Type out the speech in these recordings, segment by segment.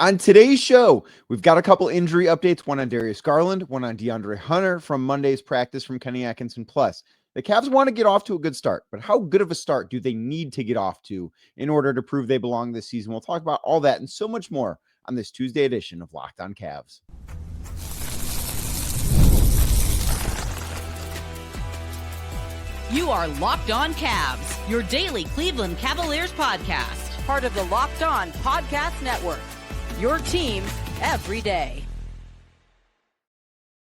On today's show, we've got a couple injury updates, one on Darius Garland, one on DeAndre Hunter from Monday's practice from Kenny Atkinson. Plus, the Cavs want to get off to a good start, but how good of a start do they need to get off to in order to prove they belong this season? We'll talk about all that and so much more on this Tuesday edition of Locked On Cavs. You are Locked On Cavs, your daily Cleveland Cavaliers podcast. Part of the Locked On Podcast Network, your team every day.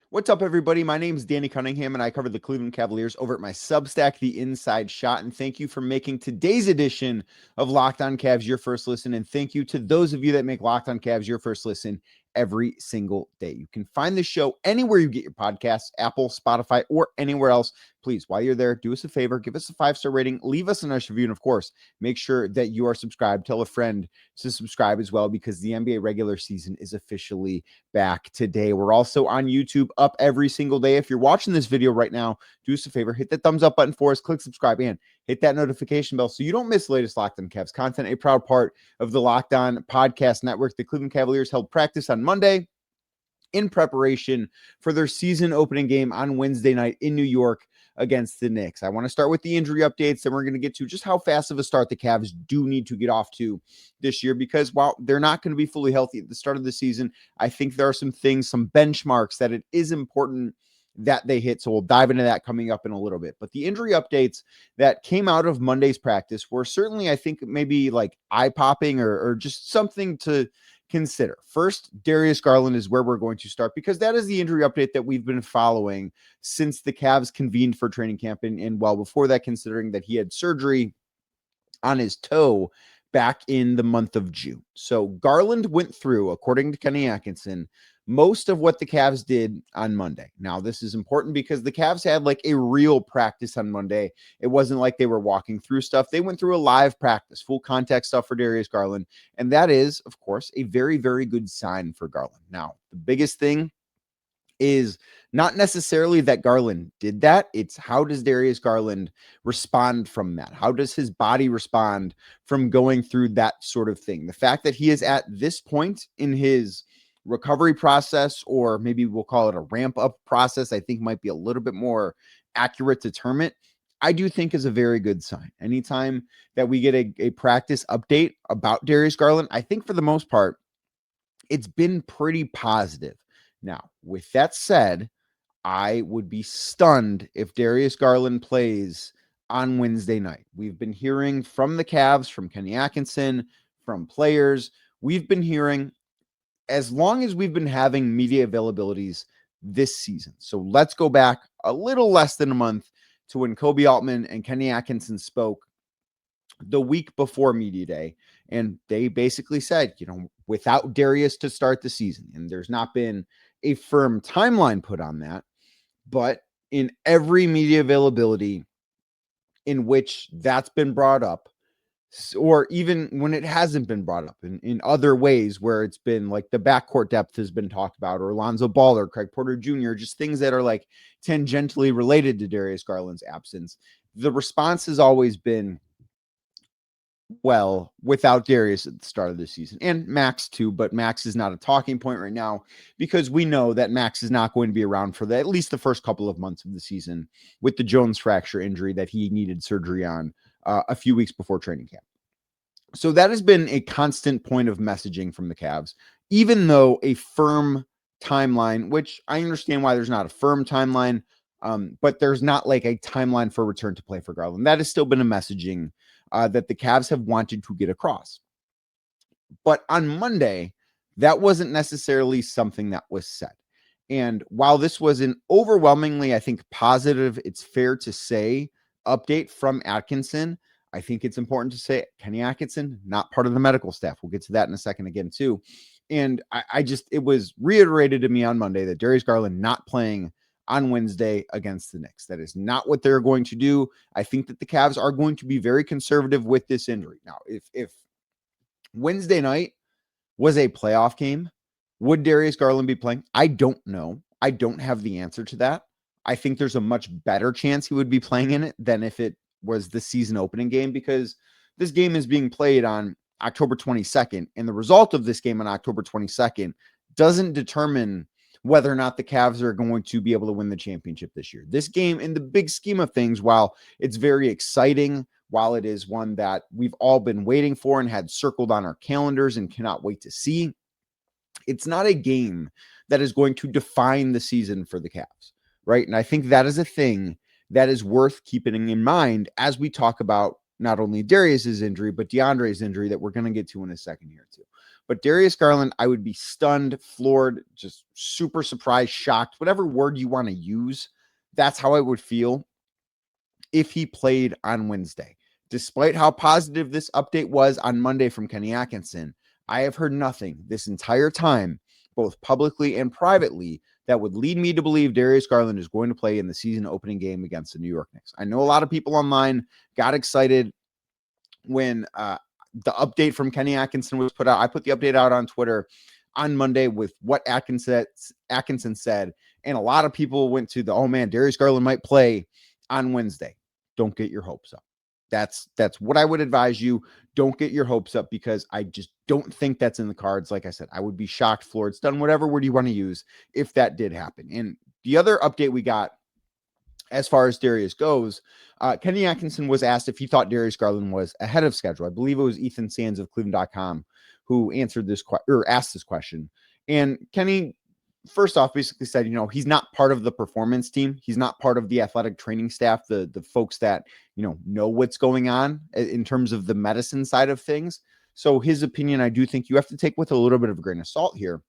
What's up, everybody? My name is Danny Cunningham, and I cover the Cleveland Cavaliers over at my Substack, The Inside Shot. And thank you for making today's edition of Locked On Cavs your first listen. And thank you to those of you that make Locked On Cavs your first listen every single day. You can find the show anywhere you get your podcasts, Apple, Spotify, or anywhere else. Please, while you're there, do us a favor, give us a 5-star rating, leave us a nice review, and of course, make sure that you are subscribed. Tell a friend to subscribe as well, because the NBA regular season is officially back today. We're also on YouTube, up every single day. If you're watching this video right now, do us a favor, hit that thumbs up button for us, click subscribe, and hit that notification bell so you don't miss the latest Locked On Cavs content, a proud part of the Locked On Podcast Network. The Cleveland Cavaliers held practice on Monday in preparation for their season opening game on Wednesday night in New York against the Knicks. I want to start with the injury updates, and we're going to get to just how fast of a start the Cavs do need to get off to this year, because while they're not going to be fully healthy at the start of the season, I think there are some things, some benchmarks that it is important that they hit. So we'll dive into that coming up in a little bit. But the injury updates that came out of Monday's practice were certainly, I think, maybe like eye-popping or just something to consider. First, Darius Garland is where we're going to start, because that is the injury update that we've been following since the Cavs convened for training camp. And well, before that, considering that he had surgery on his toe back in the month of June. So Garland went through, according to Kenny Atkinson, most of what the Cavs did on Monday. Now, this is important because the Cavs had like a real practice on Monday. It wasn't like they were walking through stuff. They went through a live practice, full contact stuff for Darius Garland. And that is, of course, a very, very good sign for Garland. Now, the biggest thing is not necessarily that Garland did that. It's how does Darius Garland respond from that? How does his body respond from going through that sort of thing? The fact that he is at this point in his recovery process, or maybe we'll call it a ramp up process, I think might be a little bit more accurate to term it, I do think is a very good sign. Anytime that we get a practice update about Darius Garland, I think for the most part, it's been pretty positive. Now, with that said, I would be stunned if Darius Garland plays on Wednesday night. We've been hearing from the Cavs, from Kenny Atkinson, from players. We've been hearing, as long as we've been having media availabilities this season. So let's go back a little less than a month to when Kobe Altman and Kenny Atkinson spoke the week before media day. And they basically said, without Darius to start the season, and there's not been a firm timeline put on that, but in every media availability in which that's been brought up, or even when it hasn't been brought up in other ways where it's been like the backcourt depth has been talked about, or Lonzo Ball or Craig Porter Jr., just things that are like tangentially related to Darius Garland's absence, the response has always been, well, without Darius at the start of the season, and Max too, but Max is not a talking point right now because we know that Max is not going to be around for at least the first couple of months of the season with the Jones fracture injury that he needed surgery on a few weeks before training camp. So that has been a constant point of messaging from the Cavs, even though a firm timeline, which I understand why there's not a firm timeline, but there's not like a timeline for return to play for Garland. That has still been a messaging that the Cavs have wanted to get across. But on Monday, that wasn't necessarily something that was said. And while this was an overwhelmingly, I think, positive, it's fair to say, update from Atkinson, I think it's important to say Kenny Atkinson, not part of the medical staff. We'll get to that in a second again, too. And it was reiterated to me on Monday that Darius Garland not playing on Wednesday against the Knicks. That is not what they're going to do. I think that the Cavs are going to be very conservative with this injury. Now, if Wednesday night was a playoff game, would Darius Garland be playing? I don't know. I don't have the answer to that. I think there's a much better chance he would be playing in it than if it was the season opening game, because this game is being played on October 22nd, and the result of this game on October 22nd doesn't determine whether or not the Cavs are going to be able to win the championship this year. This game, in the big scheme of things, while it's very exciting, while it is one that we've all been waiting for and had circled on our calendars and cannot wait to see, it's not a game that is going to define the season for the Cavs, right? And I think that is a thing that is worth keeping in mind as we talk about not only Darius's injury, but DeAndre's injury that we're going to get to in a second here too. But Darius Garland, I would be stunned, floored, just super surprised, shocked, whatever word you want to use. That's how I would feel if he played on Wednesday. Despite how positive this update was on Monday from Kenny Atkinson, I have heard nothing this entire time, both publicly and privately, that would lead me to believe Darius Garland is going to play in the season opening game against the New York Knicks. I know a lot of people online got excited when the update from Kenny Atkinson was put out. I put the update out on Twitter on Monday with what Atkinson said, and a lot of people went to the, oh man, Darius Garland might play on Wednesday. Don't get your hopes up. That's what I would advise you. Don't get your hopes up, because I just don't think that's in the cards. Like I said, I would be shocked, floored, stunned, whatever word you want to use, if that did happen. And the other update we got as far as Darius goes, Kenny Atkinson was asked if he thought Darius Garland was ahead of schedule. I believe it was Ethan Sands of Cleveland.com who answered this or asked this question. And Kenny, first off, basically said, he's not part of the performance team. He's not part of the athletic training staff, the folks that, know what's going on in terms of the medicine side of things. So his opinion, I do think you have to take with a little bit of a grain of salt here.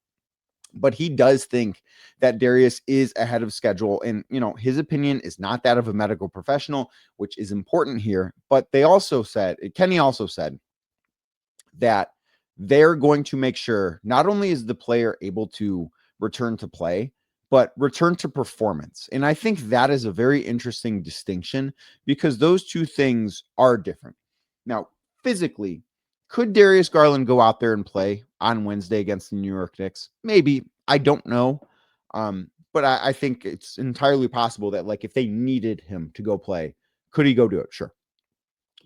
But he does think that Darius is ahead of schedule. And, his opinion is not that of a medical professional, which is important here. But Kenny also said that they're going to make sure not only is the player able to return to play, but return to performance. And I think that is a very interesting distinction, because those two things are different. Now, physically, could Darius Garland go out there and play on Wednesday against the New York Knicks? Maybe. I don't know. But I think it's entirely possible that, like, if they needed him to go play, could he go do it? Sure.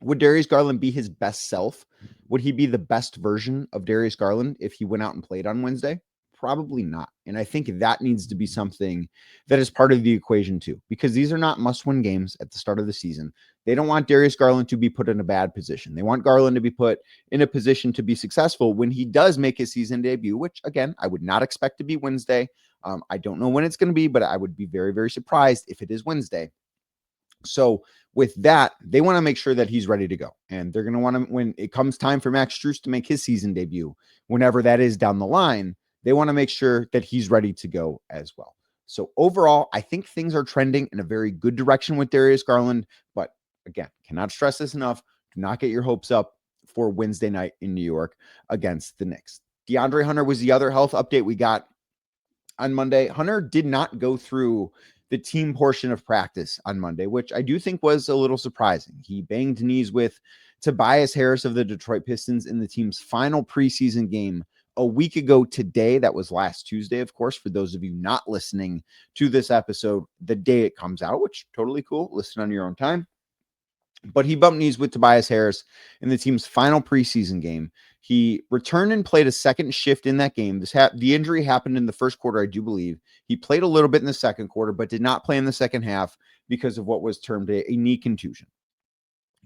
Would Darius Garland be his best self? Would he be the best version of Darius Garland if he went out and played on Wednesday? Probably not. And I think that needs to be something that is part of the equation too, because these are not must-win games at the start of the season. They don't want Darius Garland to be put in a bad position. They want Garland to be put in a position to be successful when he does make his season debut, which, again, I would not expect to be Wednesday. I don't know when it's going to be, but I would be very, very surprised if it is Wednesday. So with that, they want to make sure that he's ready to go. And they're going to want to, when it comes time for Max Strus to make his season debut, whenever that is down the line, they want to make sure that he's ready to go as well. So overall, I think things are trending in a very good direction with Darius Garland. But again, cannot stress this enough. Do not get your hopes up for Wednesday night in New York against the Knicks. DeAndre Hunter was the other health update we got on Monday. Hunter did not go through the team portion of practice on Monday, which I do think was a little surprising. He banged knees with Tobias Harris of the Detroit Pistons in the team's final preseason game a week ago today. That was last Tuesday, of course, for those of you not listening to this episode the day it comes out, which totally cool. Listen on your own time. But he bumped knees with Tobias Harris in the team's final preseason game. He returned and played a second shift in that game. The injury happened in the first quarter, I do believe. He played a little bit in the second quarter, but did not play in the second half because of what was termed a knee contusion.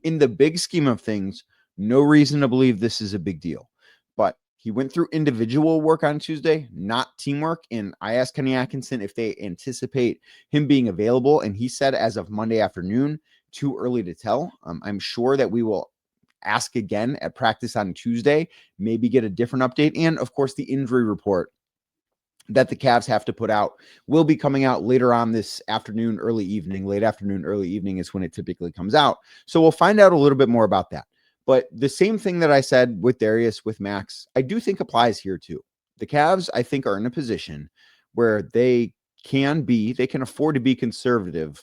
In the big scheme of things, no reason to believe this is a big deal. But he went through individual work on Tuesday, not teamwork. And I asked Kenny Atkinson if they anticipate him being available. And he said as of Monday afternoon, too early to tell. I'm sure that we will ask again at practice on Tuesday, maybe get a different update. And of course, the injury report that the Cavs have to put out will be coming out later on this afternoon, early evening. Late afternoon, early evening is when it typically comes out. So we'll find out a little bit more about that. But the same thing that I said with Darius, with Max, I do think applies here too. The Cavs, I think, are in a position where they can afford to be conservative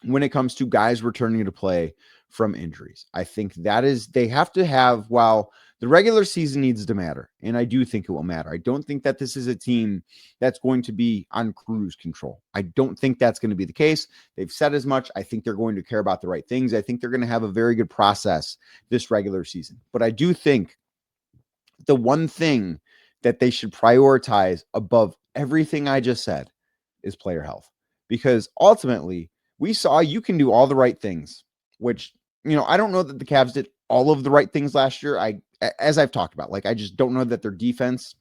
when it comes to guys returning to play from injuries. I think they have to have, while the regular season needs to matter, and I do think it will matter. I don't think that this is a team that's going to be on cruise control. I don't think that's going to be the case. They've said as much. I think they're going to care about the right things. I think they're going to have a very good process this regular season. But I do think the one thing that they should prioritize above everything I just said is player health. Because ultimately, we saw you can do all the right things, which, I don't know that the Cavs did all of the right things last year. As I've talked about, I just don't know that their defense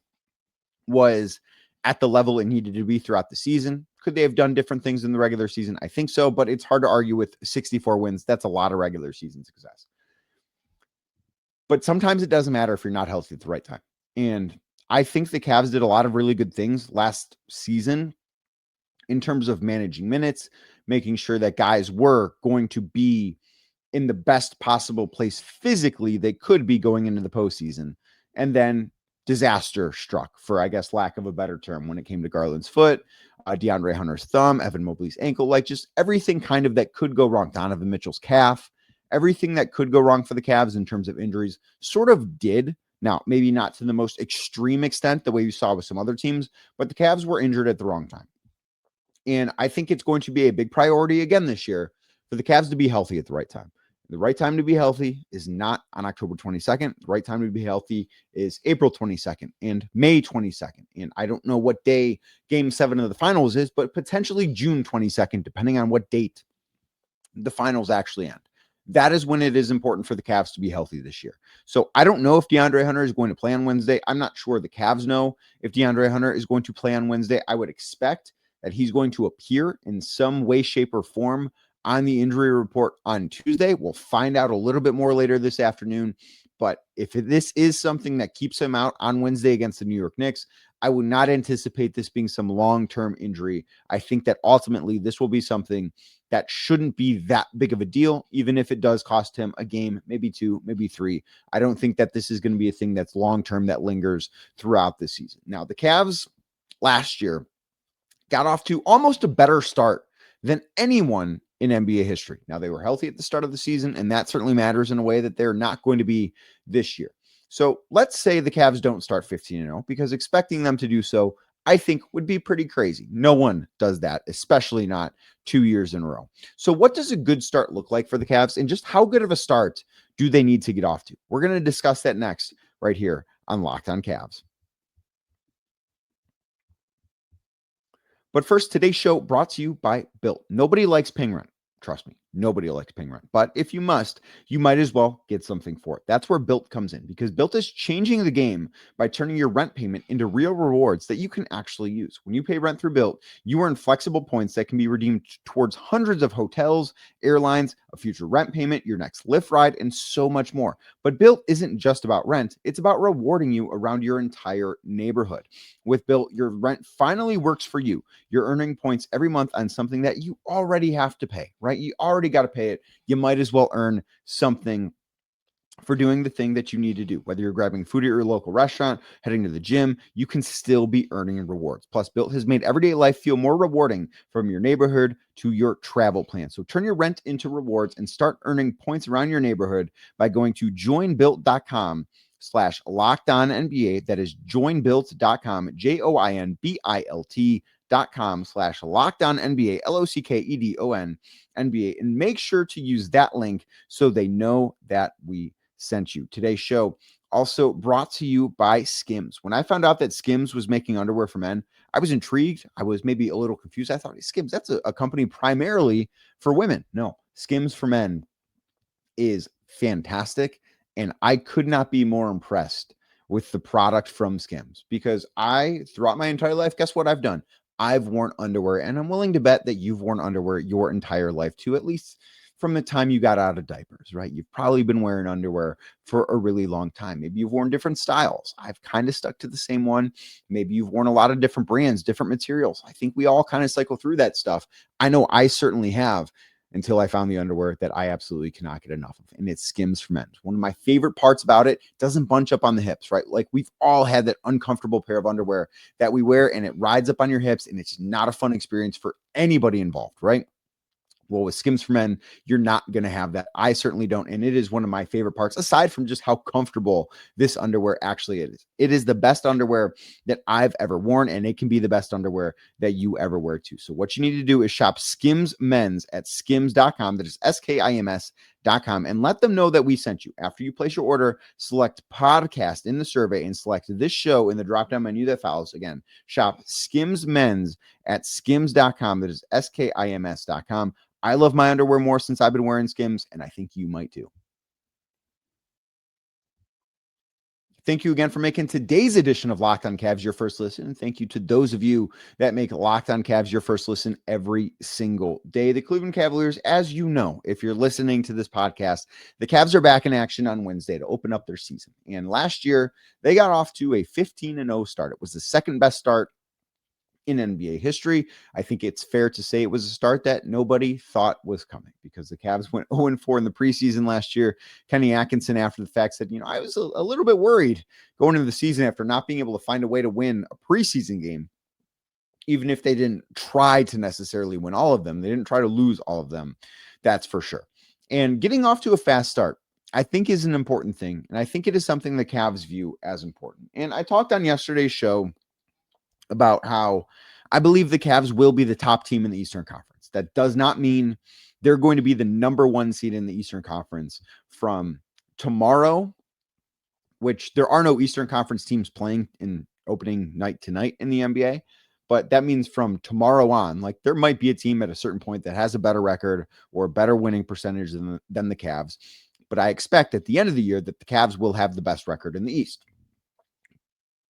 was at the level it needed to be throughout the season. Could they have done different things in the regular season? I think so, but it's hard to argue with 64 wins. That's a lot of regular season success. But sometimes it doesn't matter if you're not healthy at the right time. And I think the Cavs did a lot of really good things last season in terms of managing minutes, making sure that guys were going to be in the best possible place physically they could be going into the postseason. And then disaster struck, for, I guess, lack of a better term, when it came to Garland's foot, DeAndre Hunter's thumb, Evan Mobley's ankle, just everything kind of that could go wrong. Donovan Mitchell's calf, everything that could go wrong for the Cavs in terms of injuries sort of did. Now, maybe not to the most extreme extent, the way you saw with some other teams, but the Cavs were injured at the wrong time. And I think it's going to be a big priority again this year for the Cavs to be healthy at the right time. The right time to be healthy is not on October 22nd. The right time to be healthy is April 22nd and May 22nd. And I don't know what day Game 7 of the finals is, but potentially June 22nd, depending on what date the finals actually end. That is when it is important for the Cavs to be healthy this year. So I don't know if DeAndre Hunter is going to play on Wednesday. I'm not sure the Cavs know if DeAndre Hunter is going to play on Wednesday. I would expect that he's going to appear in some way, shape, or form on the injury report on Tuesday. We'll find out a little bit more later this afternoon. But if this is something that keeps him out on Wednesday against the New York Knicks, I would not anticipate this being some long-term injury. I think that ultimately this will be something that shouldn't be that big of a deal, even if it does cost him a game, maybe 2, maybe 3. I don't think that this is going to be a thing that's long-term that lingers throughout the season. Now, the Cavs last year got off to almost a better start than anyone in NBA history. Now, they were healthy at the start of the season, and that certainly matters in a way that they're not going to be this year. So let's say the Cavs don't start 15-0, because expecting them to do so, I think, would be pretty crazy. No one does that, especially not 2 years in a row. So what does a good start look like for the Cavs, and just how good of a start do they need to get off to? We're going to discuss that next right here on Locked On Cavs. But first, today's show brought to you by Built. Nobody likes paying rent. Trust me, nobody likes paying rent. But if you must, you might as well get something for it. That's where Built comes in, because Built is changing the game by turning your rent payment into real rewards that you can actually use. When you pay rent through Built, you earn flexible points that can be redeemed towards hundreds of hotels, airlines, a future rent payment, your next Lyft ride, and so much more. But Built isn't just about rent. It's about rewarding you around your entire neighborhood. With Built, your rent finally works for you. You're earning points every month on something that you already have to pay, right? You already got to pay it. You might as well earn something for doing the thing that you need to do. Whether you're grabbing food at your local restaurant, heading to the gym, you can still be earning rewards. Plus, Built has made everyday life feel more rewarding, from your neighborhood to your travel plan. So turn your rent into rewards and start earning points around your neighborhood by going to joinbuilt.com/LockedOnNBA. That is joinbuilt.com, joinbuilt.com/LockedOnNBA, LOCKEDON NBA, and make sure to use that link so they know that we sent you. Today's show also brought to you by Skims. When I found out that Skims was making underwear for men, I was intrigued. I was maybe a little confused. I thought, Skims, that's a company primarily for women. No, Skims for Men is fantastic, and I could not be more impressed with the product from Skims, because throughout my entire life, guess what I've done? I've worn underwear, and I'm willing to bet that you've worn underwear your entire life too, at least from the time you got out of diapers, right? You've probably been wearing underwear for a really long time. Maybe you've worn different styles. I've kind of stuck to the same one. Maybe you've worn a lot of different brands, different materials. I think we all kind of cycle through that stuff. I know I certainly have, until I found the underwear that I absolutely cannot get enough of. And it's Skims for Men. One of my favorite parts about it, doesn't bunch up on the hips, right? Like, we've all had that uncomfortable pair of underwear that we wear and it rides up on your hips, and it's not a fun experience for anybody involved, right? Well, with Skims for Men, you're not going to have that. I certainly don't. And it is one of my favorite parts, aside from just how comfortable this underwear actually is. It is the best underwear that I've ever worn, and it can be the best underwear that you ever wear too. So what you need to do is shop Skims Men's at skims.com. That is SKIMS.com, and let them know that we sent you. After you place your order, select podcast in the survey and select this show in the drop-down menu that follows. Again, shop Skims Men's at skims.com. That is SKIMS.com. I love my underwear more since I've been wearing Skims, and I think you might too. Thank you again for making today's edition of Locked On Cavs your first listen. And thank you to those of you that make Locked On Cavs your first listen every single day. The Cleveland Cavaliers, as you know, if you're listening to this podcast, the Cavs are back in action on Wednesday to open up their season. And last year, they got off to a 15-0 start. It was the second best start in NBA history. I think it's fair to say it was a start that nobody thought was coming, because the Cavs went 0-4 in the preseason last year. Kenny Atkinson, after the fact, said, I was a little bit worried going into the season after not being able to find a way to win a preseason game, even if they didn't try to necessarily win all of them. They didn't try to lose all of them. That's for sure. And getting off to a fast start, I think, is an important thing. And I think it is something the Cavs view as important. And I talked on yesterday's show about how I believe the Cavs will be the top team in the Eastern Conference. That does not mean they're going to be the number one seed in the Eastern Conference from tomorrow, which there are no Eastern Conference teams playing in opening night tonight in the NBA. But that means from tomorrow on, like, there might be a team at a certain point that has a better record or a better winning percentage than the Cavs. But I expect at the end of the year that the Cavs will have the best record in the East.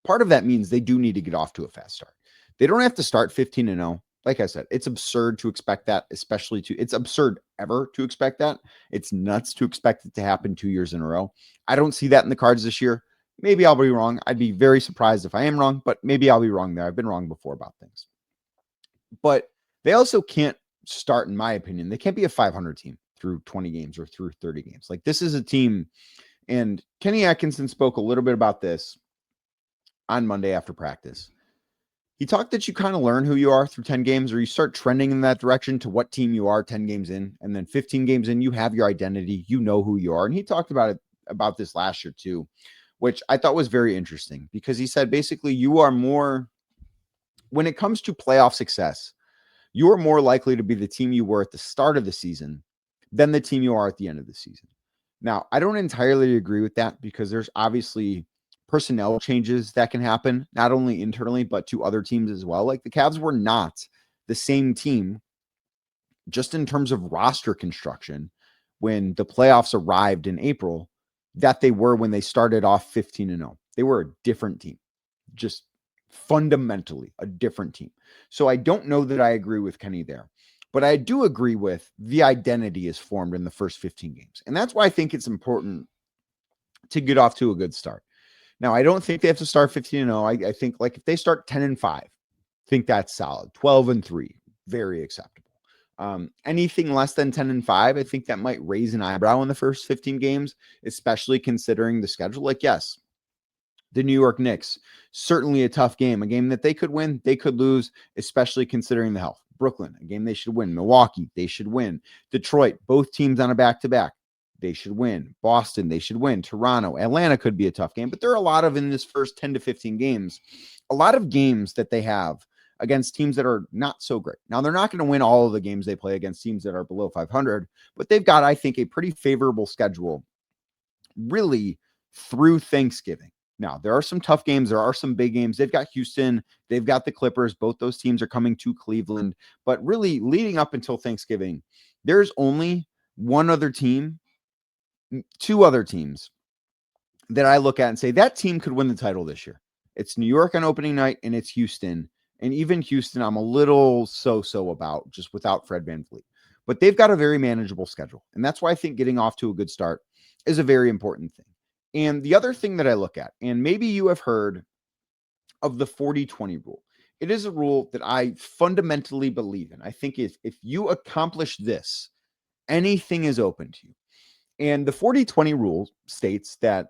Part of that means they do need to get off to a fast start. They don't have to start 15-0. Like I said, it's absurd to expect that, it's absurd ever to expect that. It's nuts to expect it to happen 2 years in a row. I don't see that in the cards this year. Maybe I'll be wrong. I'd be very surprised if I am wrong, but maybe I'll be wrong there. I've been wrong before about things. But they also can't start, in my opinion, they can't be a 500 team through 20 games or through 30 games. Like, this is a team, and Kenny Atkinson spoke a little bit about this on Monday after practice. He talked that you kind of learn who you are through 10 games, or you start trending in that direction to what team you are 10 games in. And then 15 games in, you have your identity, you know who you are. And he talked about this last year too, which I thought was very interesting, because he said, basically, you are more, when it comes to playoff success, you are more likely to be the team you were at the start of the season than the team you are at the end of the season. Now, I don't entirely agree with that, because there's obviously personnel changes that can happen, not only internally, but to other teams as well. Like, the Cavs were not the same team, just in terms of roster construction, when the playoffs arrived in April, that they were when they started off 15-0. They were a different team, just fundamentally a different team. So I don't know that I agree with Kenny there, but I do agree with the identity is formed in the first 15 games. And that's why I think it's important to get off to a good start. Now, I don't think they have to start 15-0. I think, like, if they start 10-5, I think that's solid. 12-3, very acceptable. Anything less than 10-5, I think that might raise an eyebrow in the first 15 games, especially considering the schedule. Like, yes, the New York Knicks, certainly a tough game, a game that they could win, they could lose, especially considering the health. Brooklyn, a game they should win. Milwaukee, they should win. Detroit, both teams on a back-to-back, they should win. Boston, they should win. Toronto, Atlanta could be a tough game, but there are a lot of, in this first 10 to 15 games, a lot of games that they have against teams that are not so great. Now, they're not going to win all of the games they play against teams that are below 500, but they've got, I think, a pretty favorable schedule really through Thanksgiving. Now, there are some tough games. There are some big games. They've got Houston. They've got the Clippers. Both those teams are coming to Cleveland. But really, leading up until Thanksgiving, there's only two other teams that I look at and say that team could win the title this year. It's New York on opening night, and it's Houston. And even Houston, I'm a little so about, just without Fred VanVleet. But they've got a very manageable schedule. And that's why I think getting off to a good start is a very important thing. And the other thing that I look at, and maybe you have heard of the 40-20 rule. It is a rule that I fundamentally believe in. I think if you accomplish this, anything is open to you. And the 40-20 rule states that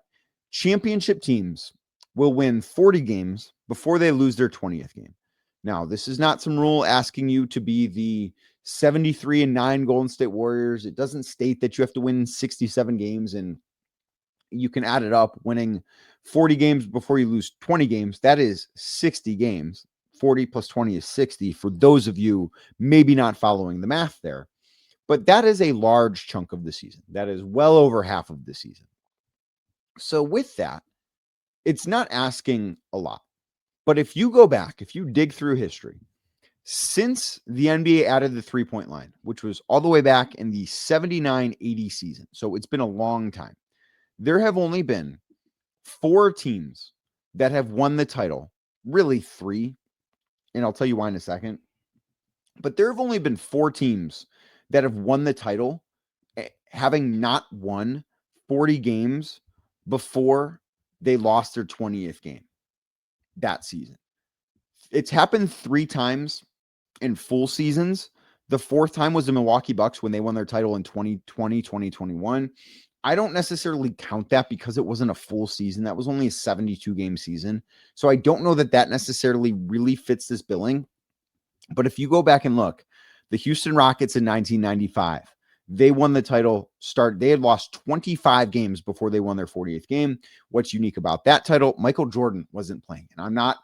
championship teams will win 40 games before they lose their 20th game. Now, this is not some rule asking you to be the 73-9 Golden State Warriors. It doesn't state that you have to win 67 games, and you can add it up, winning 40 games before you lose 20 games. That is 60 games. 40 plus 20 is 60 for those of you maybe not following the math there. But that is a large chunk of the season. That is well over half of the season. So with that, it's not asking a lot. But if you go back, if you dig through history, since the NBA added the three-point line, which was all the way back in the 79-80 season, so it's been a long time, there have only been 4 teams that have won the title, really 3, and I'll tell you why in a second. But there have only been 4 teams that have won the title, having not won 40 games before they lost their 20th game that season. It's happened 3 times in full seasons. The 4th time was the Milwaukee Bucks when they won their title in 2020, 2021. I don't necessarily count that because it wasn't a full season. That was only a 72-game season. So I don't know that that necessarily really fits this billing. But if you go back and look, the Houston Rockets in 1995, they won the title. They had lost 25 games before they won their 40th game. What's unique about that title? Michael Jordan wasn't playing. And I'm not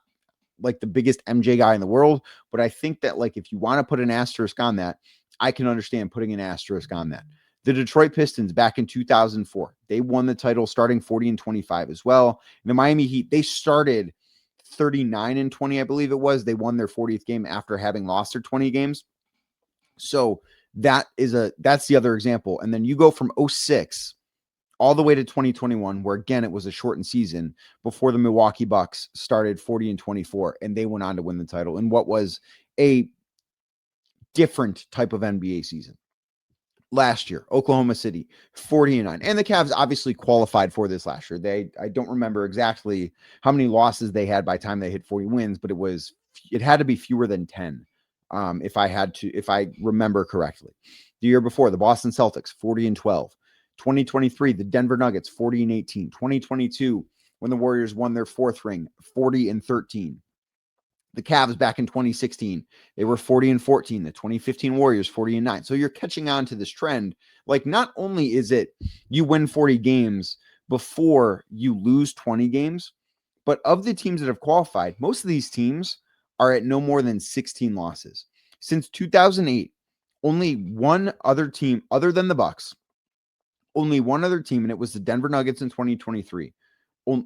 like the biggest MJ guy in the world, but I think that like if you want to put an asterisk on that, I can understand putting an asterisk on that. The Detroit Pistons back in 2004, they won the title starting 40-25 as well. And the Miami Heat, they started 39-20, I believe it was. They won their 40th game after having lost their 20 games. So that's the other example. And then you go from 06 all the way to 2021, where again, it was a shortened season before the Milwaukee Bucks started 40-24, and they went on to win the title in what was a different type of NBA season. Last year, Oklahoma City, 40-9. And the Cavs obviously qualified for this last year. I don't remember exactly how many losses they had by the time they hit 40 wins, but it had to be fewer than 10. If I remember correctly. The year before, the Boston Celtics, 40-12. 2023, the Denver Nuggets, 40-18. 2022, when the Warriors won their 4th ring, 40-13. The Cavs back in 2016, they were 40-14. The 2015 Warriors, 40-9. So you're catching on to this trend. Like, not only is it you win 40 games before you lose 20 games, but of the teams that have qualified, most of these teams are at no more than 16 losses. Since 2008, only one other team other than the Bucks, only one other team, and it was the Denver Nuggets in 2023.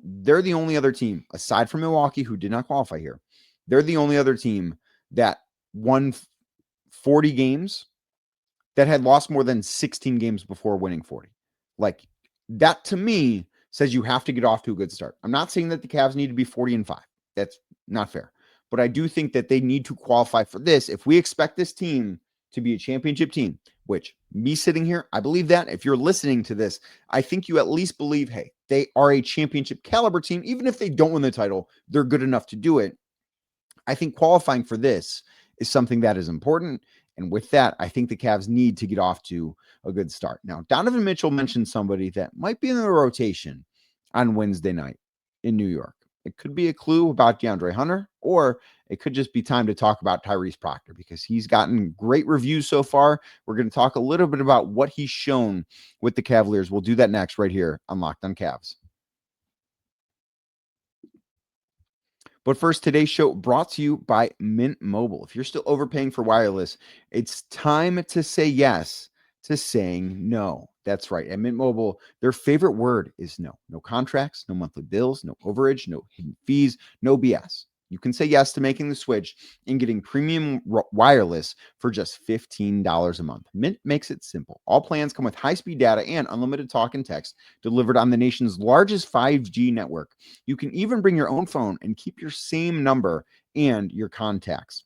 They're the only other team, aside from Milwaukee, who did not qualify here. They're the only other team that won 40 games that had lost more than 16 games before winning 40. Like, that to me says you have to get off to a good start. I'm not saying that the Cavs need to be 40-5. That's not fair. But I do think that they need to qualify for this. If we expect this team to be a championship team, which me sitting here, I believe that. If you're listening to this, I think you at least believe, hey, they are a championship caliber team. Even if they don't win the title, they're good enough to do it. I think qualifying for this is something that is important. And with that, I think the Cavs need to get off to a good start. Now, Donovan Mitchell mentioned somebody that might be in the rotation on Wednesday night in New York. It could be a clue about DeAndre Hunter, or it could just be time to talk about Tyrese Proctor because he's gotten great reviews so far. We're going to talk a little bit about what he's shown with the Cavaliers. We'll do that next right here on Locked on Cavs. But first, today's show brought to you by Mint Mobile. If you're still overpaying for wireless, it's time to say yes to saying no. That's right. At Mint Mobile, their favorite word is no. No contracts, no monthly bills, no overage, no hidden fees, no BS. You can say yes to making the switch and getting premium wireless for just $15 a month. Mint makes it simple. All plans come with high-speed data and unlimited talk and text delivered on the nation's largest 5G network. You can even bring your own phone and keep your same number and your contacts.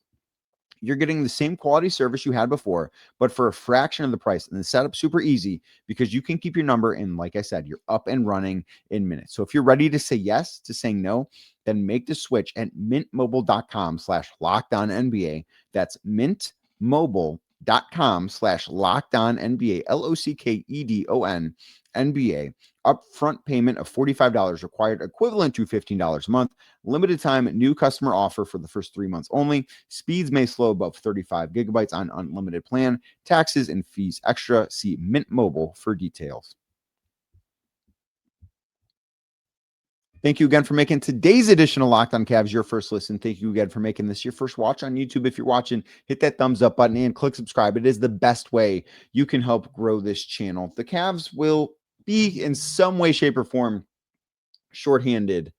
You're getting the same quality service you had before, but for a fraction of the price. And the setup's super easy because you can keep your number and, like I said, you're up and running in minutes. So if you're ready to say yes to saying no, then make the switch at mintmobile.com/LockedOnNBA. That's mintmobile.com/LockedOnNBA. DoorDash.com/LockedOnNBA, LOCKEDON NBA. Upfront payment of $45 required, equivalent to $15 a month. Limited time new customer offer for the first 3 months only. Speeds may slow above 35 gigabytes on unlimited plan. Taxes and fees extra. See Mint Mobile for details. Thank you again for making today's edition of Locked On Cavs your first listen. Thank you again for making this your first watch on YouTube. If you're watching, hit that thumbs up button and click subscribe. It is the best way you can help grow this channel. The Cavs will be in some way, shape, or form shorthanded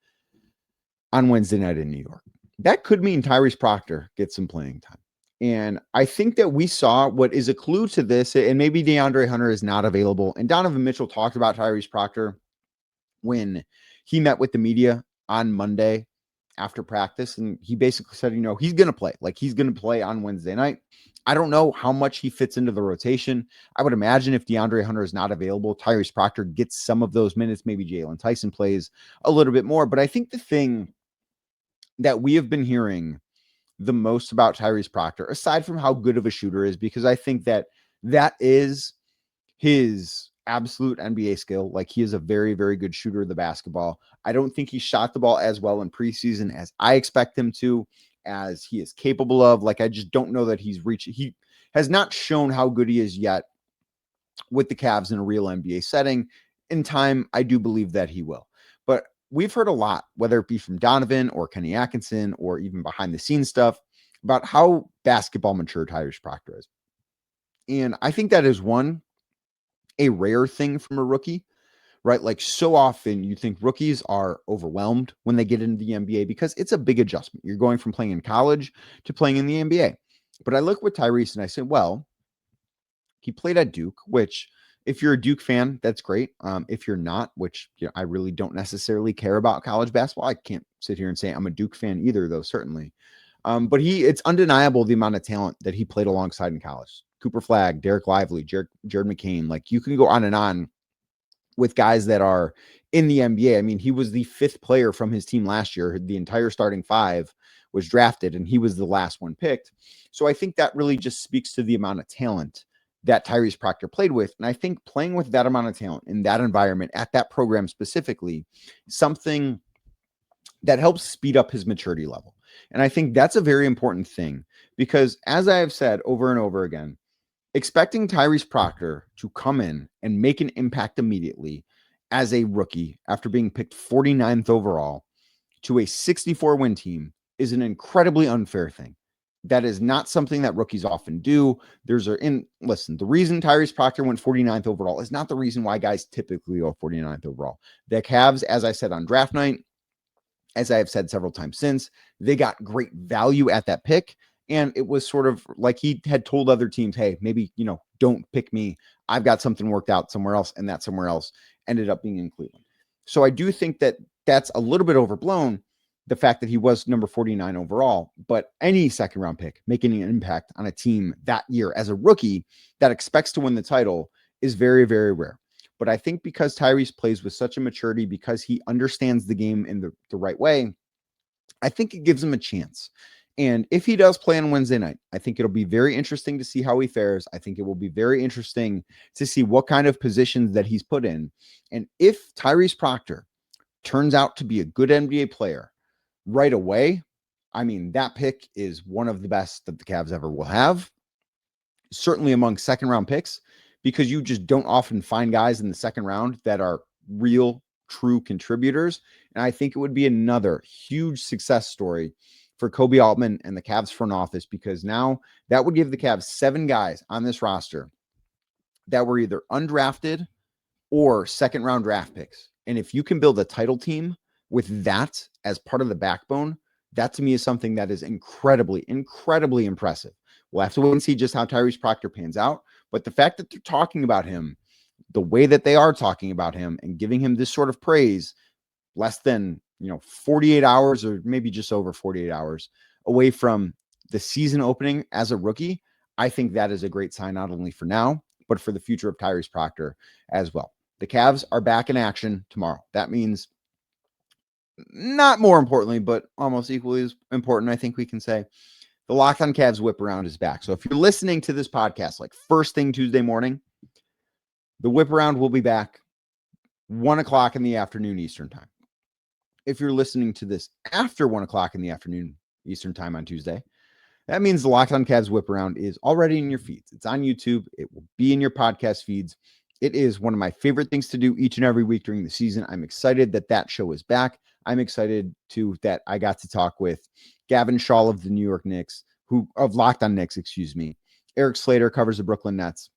on Wednesday night in New York. That could mean Tyrese Proctor gets some playing time. And I think that we saw what is a clue to this, and maybe DeAndre Hunter is not available. And Donovan Mitchell talked about Tyrese Proctor when he met with the media on Monday after practice. And he basically said, he's going to play. Like, he's going to play on Wednesday night. I don't know how much he fits into the rotation. I would imagine if DeAndre Hunter is not available, Tyrese Proctor gets some of those minutes. Maybe Jalen Tyson plays a little bit more. But I think the thing that we have been hearing the most about Tyrese Proctor, aside from how good of a shooter is, because I think that is his absolute NBA skill. Like, he is a very, very good shooter of the basketball. I don't think he shot the ball as well in preseason as I expect him to, as he is capable of. Like, I just don't know that he has not shown how good he is yet with the Cavs in a real NBA setting. In time, I do believe that he will. But we've heard a lot, whether it be from Donovan or Kenny Atkinson or even behind the scenes stuff, about how basketball mature Tyrese Proctor is. And I think that is a rare thing from a rookie, right? Like, so often you think rookies are overwhelmed when they get into the NBA because it's a big adjustment. You're going from playing in college to playing in the NBA. But I look with Tyrese and I say, well, he played at Duke, which, if you're a Duke fan, that's great. If you're not, which I really don't necessarily care about college basketball. I can't sit here and say I'm a Duke fan either, though, certainly. But it's undeniable the amount of talent that he played alongside in college. Cooper Flagg, Derek Lively, Jared McCain. Like, you can go on and on with guys that are in the NBA. I mean, he was the 5th player from his team last year. The entire starting 5 was drafted, and he was the last one picked. So I think that really just speaks to the amount of talent that Tyrese Proctor played with. And I think playing with that amount of talent in that environment at that program specifically, something that helps speed up his maturity level. And I think that's a very important thing, because as I have said over and over again, expecting Tyrese Proctor to come in and make an impact immediately as a rookie after being picked 49th overall to a 64-win team is an incredibly unfair thing. That is not something that rookies often do. Listen, the reason Tyrese Proctor went 49th overall is not the reason why guys typically go 49th overall. The Cavs, as I said on draft night, as I have said several times since, they got great value at that pick. And it was sort of like he had told other teams, hey, maybe, don't pick me. I've got something worked out somewhere else. And that somewhere else ended up being in Cleveland. So I do think that that's a little bit overblown, the fact that he was number 49 overall. But any second round pick making an impact on a team that year as a rookie that expects to win the title is very, very rare. But I think because Tyrese plays with such a maturity, because he understands the game in the right way, I think it gives him a chance. And if he does play on Wednesday night, I think it'll be very interesting to see how he fares. I think it will be very interesting to see what kind of positions that he's put in. And if Tyrese Proctor turns out to be a good NBA player right away, I mean, that pick is one of the best that the Cavs ever will have, certainly among second round picks, because you just don't often find guys in the second round that are real, true contributors. And I think it would be another huge success story for Kobe Altman and the Cavs front office, because now that would give the Cavs 7 guys on this roster that were either undrafted or second round draft picks. And if you can build a title team with that as part of the backbone, that to me is something that is incredibly, incredibly impressive. We'll have to wait and see just how Tyrese Proctor pans out. But the fact that they're talking about him the way that they are talking about him and giving him this sort of praise less than 48 hours or maybe just over 48 hours away from the season opening as a rookie, I think that is a great sign, not only for now, but for the future of Tyrese Proctor as well. The Cavs are back in action tomorrow. That means, not more importantly, but almost equally as important, I think we can say, the Locked On Cavs whip around is back. So if you're listening to this podcast like first thing Tuesday morning, the whip around will be back 1 o'clock in the afternoon Eastern time. If you're listening to this after 1 o'clock in the afternoon Eastern time on Tuesday, that means the Locked On Cavs whip around is already in your feeds. It's on YouTube. It will be in your podcast feeds. It is one of my favorite things to do each and every week during the season. I'm excited that show is back. I'm excited too that I got to talk with Gavin Shaw of the New York Knicks, of Locked On Knicks, Eric Slater covers the Brooklyn Nets.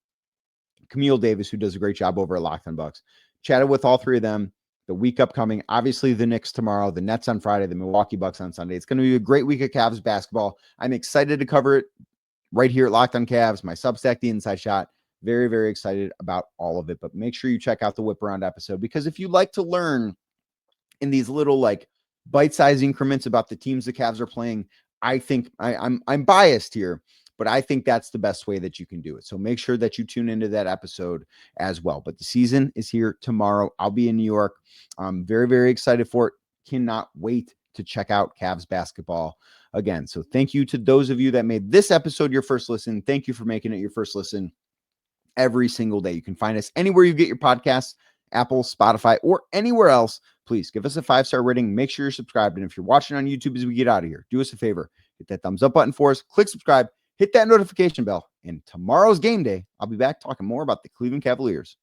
Camille Davis, who does a great job over at Locked On Bucks. Chatted with all three of them. The week upcoming, obviously the Knicks tomorrow, the Nets on Friday, the Milwaukee Bucks on Sunday. It's going to be a great week of Cavs basketball. I'm excited to cover it right here at Locked On Cavs, my Substack, The Inside Shot. Very, very excited about all of it. But make sure you check out the whip around episode, because if you like to learn in these little like bite-sized increments about the teams the Cavs are playing, I think I'm biased here, but I think that's the best way that you can do it. So make sure that you tune into that episode as well. But the season is here tomorrow. I'll be in New York. I'm very, very excited for it. Cannot wait to check out Cavs basketball again. So thank you to those of you that made this episode your first listen. Thank you for making it your first listen every single day. You can find us anywhere you get your podcasts, Apple, Spotify, or anywhere else. Please give us a 5-star rating. Make sure you're subscribed. And if you're watching on YouTube as we get out of here, do us a favor. Hit that thumbs up button for us. Click subscribe. Hit that notification bell. And tomorrow's game day, I'll be back talking more about the Cleveland Cavaliers.